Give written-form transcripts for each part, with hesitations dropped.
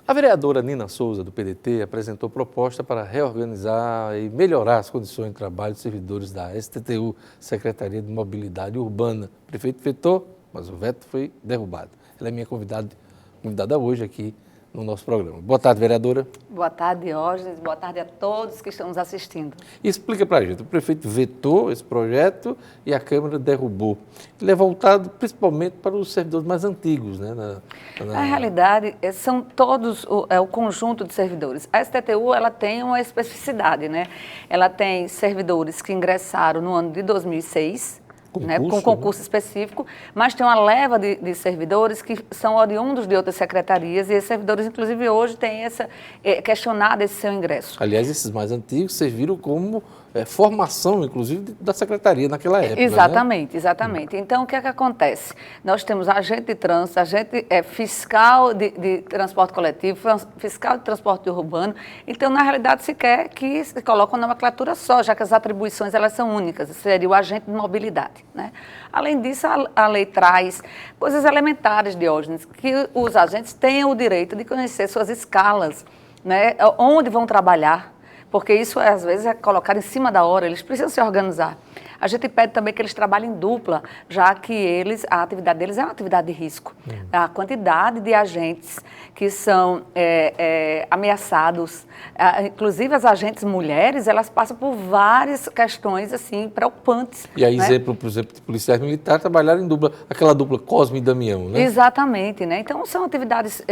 A vereadora Nina Souza, do PDT, apresentou proposta para reorganizar e melhorar as condições de trabalho dos servidores da STTU, Secretaria de Mobilidade Urbana. O prefeito vetou, mas o veto foi derrubado. Ela é minha convidada hoje aqui no nosso programa. Boa tarde, vereadora. Boa tarde, Diógenes. Boa tarde a todos que estão nos assistindo. E explica para a gente, o prefeito vetou esse projeto e a Câmara derrubou. Ele é voltado principalmente para os servidores mais antigos, né? Na realidade, são todos o conjunto de servidores. A STTU, ela tem uma especificidade, né? Ela tem servidores que ingressaram no ano de 2006, com concurso específico, mas tem uma leva de servidores que são oriundos de outras secretarias e esses servidores, inclusive, hoje têm questionado esse seu ingresso. Aliás, esses mais antigos serviram como formação, inclusive, da secretaria naquela época. Exatamente, né? Exatamente. Então, o que é que acontece? Nós temos agente de trânsito, agente fiscal de transporte coletivo, fiscal de transporte urbano. Então, na realidade, se quer que se coloque uma nomenclatura só, já que as atribuições elas são únicas, seria o agente de mobilidade. Né? Além disso, a lei traz coisas elementares, Diógenes, que os agentes tenham o direito de conhecer suas escalas, né? Onde vão trabalhar, porque isso, às vezes, é colocado em cima da hora, eles precisam se organizar. A gente pede também que eles trabalhem em dupla, já que a atividade deles é uma atividade de risco. A quantidade de agentes que são ameaçados, inclusive as agentes mulheres, elas passam por várias questões assim, preocupantes. E aí, exemplo, por exemplo, de policiais militares trabalharem em dupla, aquela dupla Cosme e Damião, né? Exatamente, né? Então, são atividades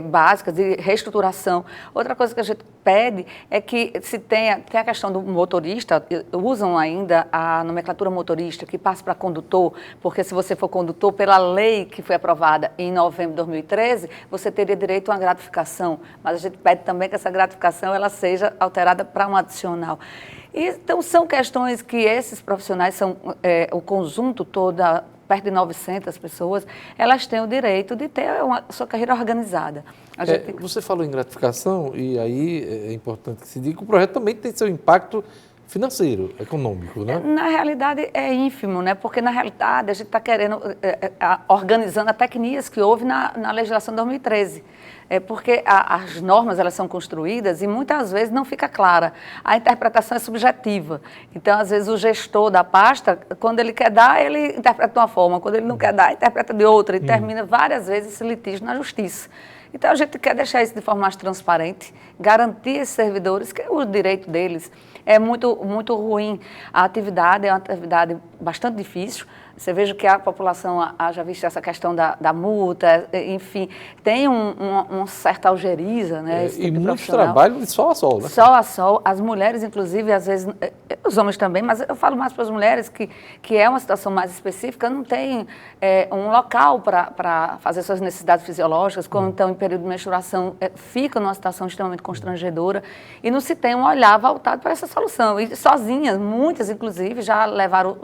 básicas de reestruturação. Outra coisa que a gente pede é que se tem a questão do motorista, usam ainda a nomenclatura motorista, que passa para condutor, porque se você for condutor, pela lei que foi aprovada em novembro de 2013, você teria direito a uma gratificação, mas a gente pede também que essa gratificação ela seja alterada para um adicional. Então, são questões que esses profissionais, o conjunto todo, perto de 900 pessoas, elas têm o direito de ter a sua carreira organizada. Você falou em gratificação, e aí é importante que se diga que o projeto também tem seu impacto financeiro, econômico, né? Na realidade é ínfimo, né? Porque na realidade a gente está querendo, organizando a tecnias que houve na legislação de 2013. Porque as normas elas são construídas e muitas vezes não fica clara. A interpretação é subjetiva. Então, às vezes, o gestor da pasta, quando ele quer dar, ele interpreta de uma forma. Quando ele não quer dar, interpreta de outra. E termina várias vezes esse litígio na justiça. Então, a gente quer deixar isso de forma mais transparente, garantir esses servidores que o direito deles é muito, muito ruim. A atividade é uma atividade bastante difícil. Você veja que a população já visto essa questão da multa, enfim, tem uma certa algeriza, né? Esse tipo e de muitos trabalhos de sol a sol, né? Sol a sol. As mulheres, inclusive, às vezes, os homens também, mas eu falo mais para as mulheres que é uma situação mais específica, não tem um local para fazer suas necessidades fisiológicas, quando estão em período de menstruação, ficam numa situação extremamente constrangedora e não se tem um olhar voltado para essa solução. E sozinhas, muitas, inclusive, já levaram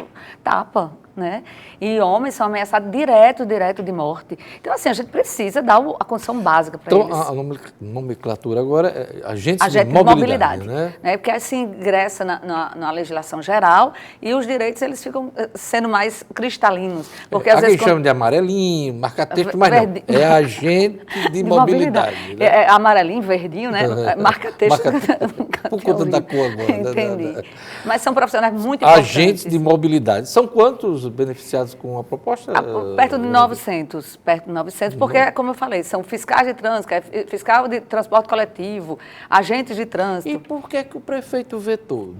tapa, né? E homens são ameaçados direto de morte. Então, assim, a gente precisa dar a condição básica para eles. Então, a nomenclatura agora é agente de mobilidade, né? Porque assim ingressa na legislação geral e os direitos eles ficam sendo mais cristalinos. Porque, às vezes, chama de amarelinho, marca-texto, mas não, é agente de mobilidade. Né? Amarelinho, verdinho, né? Marca-texto. Por conta da cor agora. Entendi. Mas são profissionais muito importantes. Agentes de mobilidade. São quantos beneficiados com a proposta? Perto de 900. Perto de 900, porque, como eu falei, são fiscais de trânsito, fiscal de transporte coletivo, agentes de trânsito. E por que o prefeito vetou?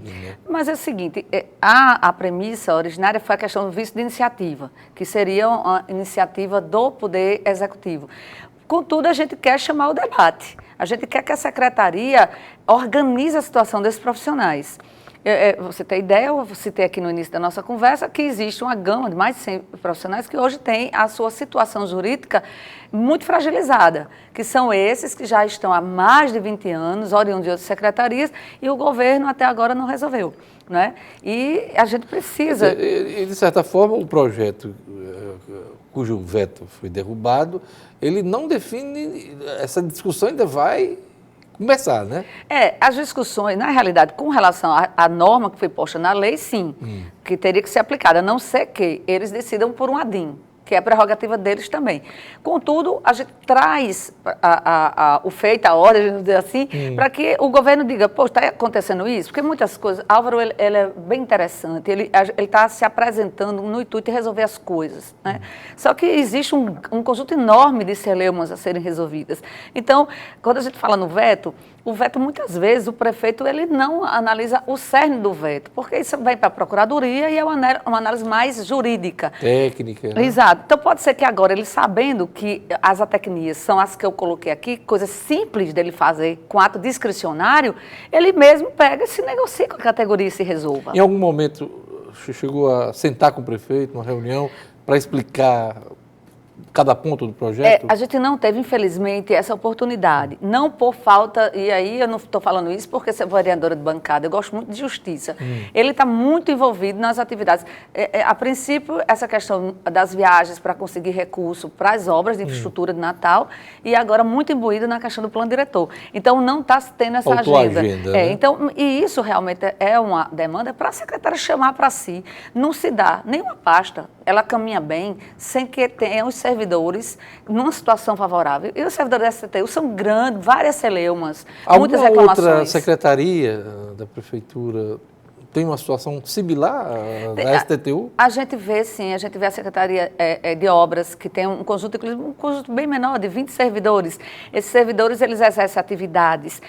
Mas é o seguinte, a premissa originária foi a questão do vício de iniciativa, que seria uma iniciativa do Poder Executivo. Contudo, a gente quer chamar o debate. A gente quer que a Secretaria organize a situação desses profissionais. Você tem ideia, eu citei aqui no início da nossa conversa, que existe uma gama de mais de 100 profissionais que hoje têm a sua situação jurídica muito fragilizada, que são esses que já estão há mais de 20 anos, oriundos de outras secretarias, e o governo até agora não resolveu. Né? E a gente precisa... De certa forma, o projeto cujo veto foi derrubado, ele não define, essa discussão ainda vai começar, né? As discussões, na realidade, com relação à norma que foi posta na lei, sim, que teria que ser aplicada, a não ser que eles decidam por um ADIM. que é prerrogativa deles também. Contudo, a gente traz o feito, a ordem, vamos dizer assim, para que o governo diga, pô, está acontecendo isso? Porque muitas coisas, Álvaro, ele é bem interessante, ele está se apresentando no intuito de resolver as coisas, né? Só que existe um conjunto enorme de celeumas a serem resolvidas. Então, quando a gente fala no veto, o veto, muitas vezes, o prefeito ele não analisa o cerne do veto, porque isso vem para a procuradoria e é uma análise mais jurídica. Técnica. Né? Exato. Então, pode ser que agora, ele sabendo que as atecnias são as que eu coloquei aqui, coisas simples dele fazer com ato discricionário, ele mesmo pega e se negocia com a categoria e se resolva. Em algum momento, você chegou a sentar com o prefeito, numa reunião, para explicar cada ponto do projeto? A gente não teve, infelizmente, essa oportunidade. Não por falta, e aí eu não estou falando isso porque sou vereadora de bancada, eu gosto muito de justiça. Ele está muito envolvido nas atividades. A princípio, essa questão das viagens para conseguir recurso para as obras de infraestrutura de Natal, e agora muito imbuído na questão do plano diretor. Então, não está tendo essa agenda. Né? Então, e isso realmente é uma demanda para a secretária chamar para si. Não se dá nenhuma pasta, ela caminha bem, sem que tenha os servidores numa situação favorável. E os servidores da STTU são grandes, várias celeumas, muitas reclamações. Outra secretaria da prefeitura tem uma situação similar à STTU? A gente vê, sim, a gente vê a Secretaria de Obras, que tem um conjunto, inclusive um conjunto bem menor, de 20 servidores. Esses servidores, eles exercem atividades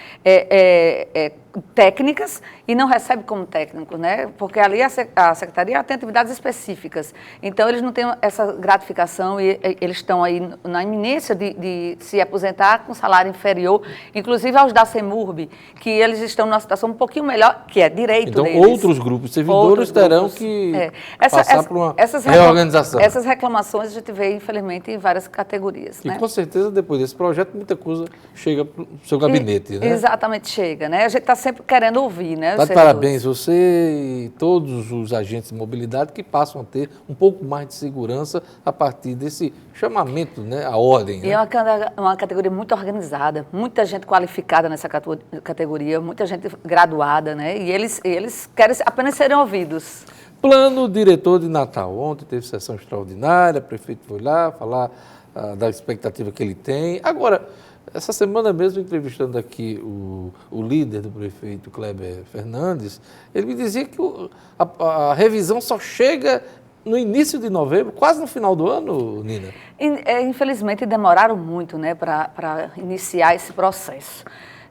técnicas e não recebem como técnicos, né? Porque ali a Secretaria tem atividades específicas. Então, eles não têm essa gratificação e eles estão aí na iminência de se aposentar com salário inferior, inclusive aos da CEMURB, que eles estão numa situação um pouquinho melhor, que é direito então, deles. Outros grupos de servidores terão que passar por uma reorganização. Essas reclamações a gente vê, infelizmente, em várias categorias. E né? com certeza, depois desse projeto, muita coisa chega para o seu gabinete, né? Exatamente, chega, né? A gente está sempre querendo ouvir, né? Tá de parabéns você e todos os agentes de mobilidade que passam a ter um pouco mais de segurança a partir desse chamamento, né, à ordem. E né? é uma categoria muito organizada, muita gente qualificada nessa categoria, muita gente graduada, né? E eles querem apenas serem ouvidos. Plano diretor de Natal. Ontem teve sessão extraordinária, o prefeito foi lá falar da expectativa que ele tem. Agora, essa semana mesmo, entrevistando aqui o líder do prefeito, Kleber Fernandes, ele me dizia que a revisão só chega no início de novembro, quase no final do ano, Nina. Infelizmente, demoraram muito, né, para iniciar esse processo.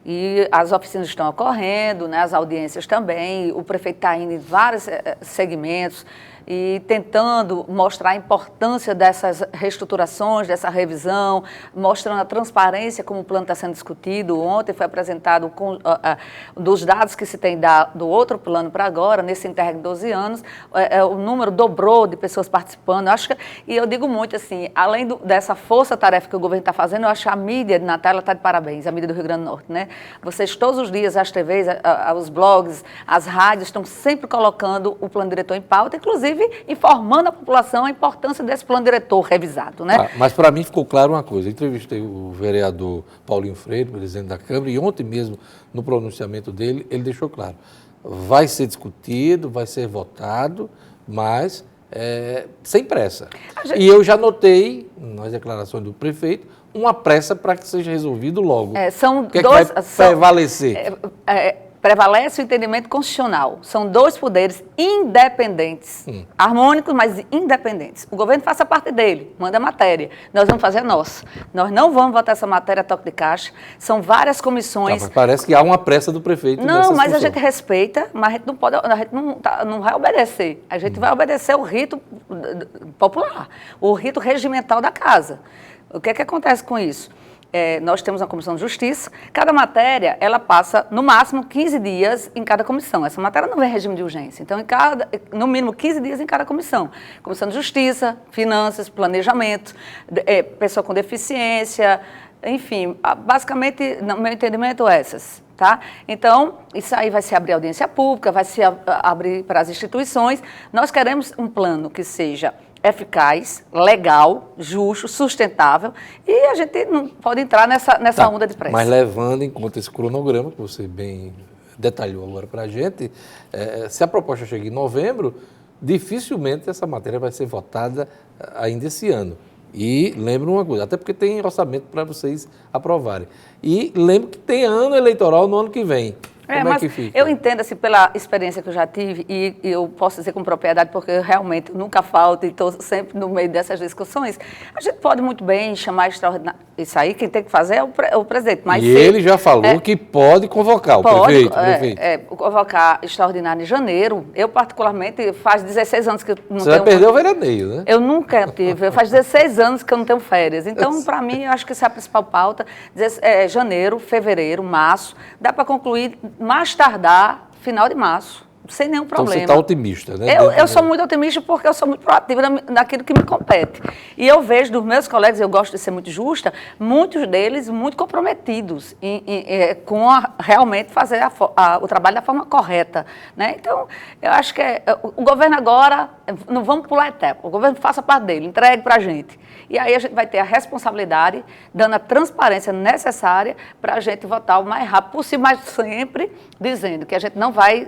E as oficinas estão ocorrendo, né, as audiências também, o prefeito está indo em vários segmentos e tentando mostrar a importância dessas reestruturações, dessa revisão, mostrando a transparência como o plano está sendo discutido. Ontem foi apresentado dos dados que se tem do outro plano para agora, nesse interregno de 12 anos, o número dobrou de pessoas participando. E eu digo muito assim, além dessa força-tarefa que o governo está fazendo, eu acho que a mídia de Natal está de parabéns, a mídia do Rio Grande do Norte, né? Vocês todos os dias, as TVs, os blogs, as rádios, estão sempre colocando o plano diretor em pauta, inclusive informando a população a importância desse plano diretor revisado, né? Mas para mim ficou claro uma coisa, eu entrevistei o vereador Paulinho Freire, presidente da Câmara, e ontem mesmo, no pronunciamento dele, ele deixou claro, vai ser discutido, vai ser votado, mas sem pressa. E eu já notei, nas declarações do prefeito, uma pressa para que seja resolvido logo. São o que vai prevalecer? Prevalece o entendimento constitucional. São dois poderes independentes, harmônicos, mas independentes. O governo faça parte dele, manda a matéria. Nós vamos fazer a nossa. Nós não vamos votar essa matéria a toque de caixa. São várias comissões. Mas parece que há uma pressa do prefeito. Não, mas a gente respeita, mas a gente não pode, não vai obedecer. A gente vai obedecer o rito popular, o rito regimental da casa. O que é que acontece com isso? Nós temos uma comissão de justiça, cada matéria, ela passa no máximo 15 dias em cada comissão. Essa matéria não vem em regime de urgência, então no mínimo 15 dias em cada comissão. Comissão de justiça, finanças, planejamento, pessoa com deficiência, enfim, basicamente, no meu entendimento, essas. Tá? Então, isso aí vai se abrir audiência pública, vai se abrir para as instituições. Nós queremos um plano que seja eficaz, legal, justo, sustentável, e a gente não pode entrar nessa onda de pressa. Mas levando em conta esse cronograma, que você bem detalhou agora para a gente, se a proposta chega em novembro, dificilmente essa matéria vai ser votada ainda esse ano. E lembro uma coisa, até porque tem orçamento para vocês aprovarem. E lembro que tem ano eleitoral no ano que vem. Como é que fica? Eu entendo, assim, pela experiência que eu já tive, e eu posso dizer com propriedade, porque eu realmente nunca falto e estou sempre no meio dessas discussões, a gente pode muito bem chamar extraordinário. Isso aí, quem tem que fazer é o presidente. Mas e ele já falou que pode convocar o prefeito. Convocar extraordinário em janeiro. Eu, particularmente, faz 16 anos que eu não tenho... Você vai perder o veraneio, né? Eu nunca tive. Faz 16 anos que eu não tenho férias. Então, para mim, eu acho que essa é a principal pauta. Janeiro, fevereiro, março. Dá para concluir mais tardar, final de março, sem nenhum problema. Então você está otimista, né? Eu sou muito otimista porque eu sou muito proativa naquilo que me compete. E eu vejo dos meus colegas, eu gosto de ser muito justa, muitos deles muito comprometidos com realmente fazer o trabalho da forma correta. Né? Então, eu acho que o governo agora, não vamos pular etapa, o governo faça parte dele, entregue para a gente. E aí a gente vai ter a responsabilidade, dando a transparência necessária para a gente votar o mais rápido possível, mas sempre dizendo que a gente não vai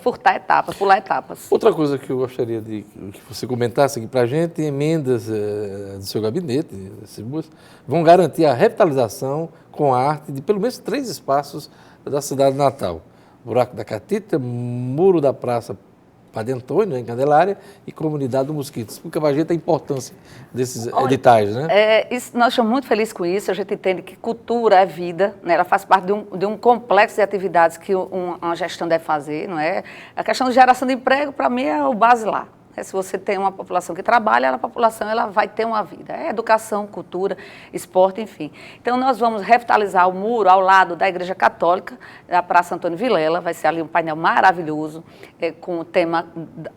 furtar etapas, pular etapas. Outra coisa que eu gostaria de que você comentasse aqui para a gente, emendas do seu gabinete, vão garantir a revitalização com a arte de pelo menos 3 espaços da cidade de Natal. Buraco da Catita, Muro da Praça Padre Antônio, em Candelária, e Comunidade do Mosquito. Explica para a gente a importância desses editais, né? Nós estamos muito felizes com isso, a gente entende que cultura é vida, né? Ela faz parte de um complexo de atividades que uma gestão deve fazer, não é? A questão de geração de emprego, para mim, é o basilar. Se você tem uma população que trabalha, a população ela vai ter uma vida. É educação, cultura, esporte, enfim. Então, nós vamos revitalizar o muro ao lado da Igreja Católica, da Praça Antônio Vilela. Vai ser ali um painel maravilhoso, com o tema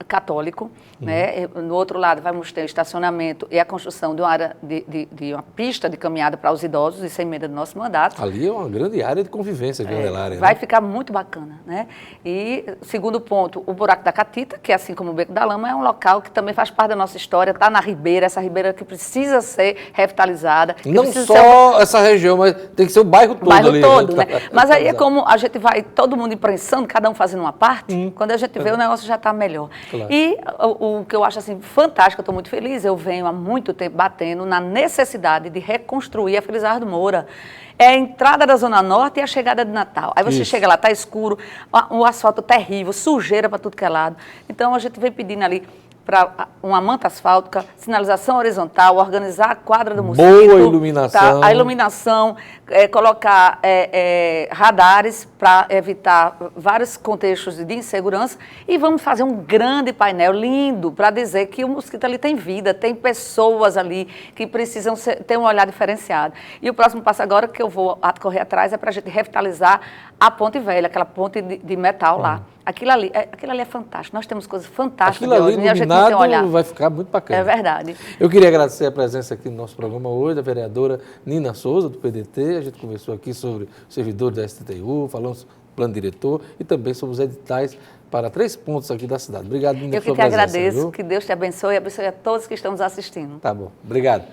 católico. Né? No outro lado, vamos ter estacionamento e a construção de uma área de uma pista de caminhada para os idosos, isso é emenda do nosso mandato. Ali é uma grande área de convivência de Candelária. Vai ficar muito bacana. Né? E, segundo ponto, o Buraco da Catita, que assim como o Beco da Lama, é um local que também faz parte da nossa história, está na Ribeira, essa Ribeira que precisa ser revitalizada. Não só essa região, mas tem que ser o bairro todo. O bairro todo, né? Mas aí é como a gente vai, todo mundo imprensando, cada um fazendo uma parte, quando a gente vê o negócio já está melhor. Claro. E o que eu acho assim fantástico, eu estou muito feliz, eu venho há muito tempo batendo na necessidade de reconstruir a Felizardo Moura. É a entrada da Zona Norte e a chegada de Natal. Aí você chega lá, está escuro, o asfalto terrível, sujeira para tudo que é lado. Então a gente vem pedindo ali para uma manta asfáltica, sinalização horizontal, organizar a quadra do mosquito. Boa iluminação. Tá? A iluminação, colocar radares para evitar vários contextos de insegurança e vamos fazer um grande painel lindo para dizer que o mosquito ali tem vida, tem pessoas ali que precisam ter um olhar diferenciado. E o próximo passo agora que eu vou correr atrás é para a gente revitalizar a Ponte Velha, aquela ponte de metal lá. Aquilo ali é fantástico. Nós temos coisas fantásticas. Aquilo ali iluminado vai ficar muito bacana. É verdade. Eu queria agradecer a presença aqui no nosso programa hoje da vereadora Nina Souza, do PDT. A gente conversou aqui sobre os servidores da STTU, falamos sobre o plano diretor e também sobre os editais para 3 pontos aqui da cidade. Obrigado, Nina, pela sua presença. Eu que te agradeço. Viu? Que Deus te abençoe e abençoe a todos que estão nos assistindo. Tá bom. Obrigado.